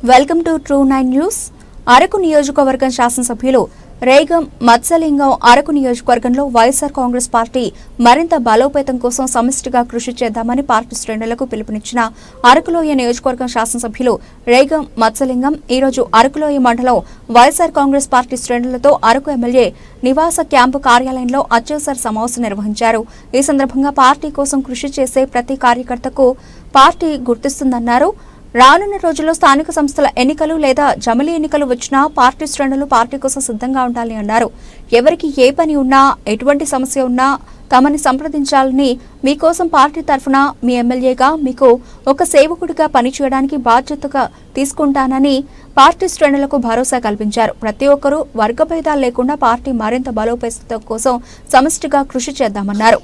Welcome to true 9 news. Araku నియోజకవర్గం శాసనసభ్యులు రేగం మత్స్యలింగం అరకు నియోజకవర్గంలో వైఎస్ఆర్ కాంగ్రెస్ పార్టీ మరింత బలోపేతం కోసం సమిష్టిగా కృషి చేద్దామని పార్టీ శ్రేణులకు పిలుపునిచ్చిన అరకులోయ నియోజకవర్గం శాసనసభ్యులు రేగం మత్స్యలింగం ఈరోజు అరకులోయ మండలం వైఎస్ఆర్ కాంగ్రెస్ పార్టీ శ్రేణులతో అరకు ఎమ్మెల్యే నివాస క్యాంపు కార్యాలయంలో అత్యవసర సమావేశం నిర్వహించారు. ఈ సందర్భంగా పార్టీ కోసం కృషి చేసే ప్రతి కార్యకర్తకు పార్టీ గుర్తిస్తుందన్నారు. రానున్న రోజుల్లో స్థానిక సంస్థల ఎన్నికలు లేదా జమిలీ ఎన్నికలు వచ్చినా పార్టీ శ్రేణులు పార్టీ కోసం సిద్ధంగా ఉండాలని అన్నారు. ఎవరికి ఏ పని ఉన్నా, ఎటువంటి సమస్య ఉన్నా తమని సంప్రదించాలని, మీకోసం పార్టీ తరఫున మీ ఎమ్మెల్యేగా మీకు ఒక సేవకుడిగా పనిచేయడానికి బాధ్యతగా తీసుకుంటానని పార్టీ శ్రేణులకు భరోసా కల్పించారు. ప్రతి ఒక్కరూ వర్గభేదాలు లేకుండా పార్టీ మరింత బలోపేతం కోసం సమిష్టిగా కృషి చేద్దామన్నారు.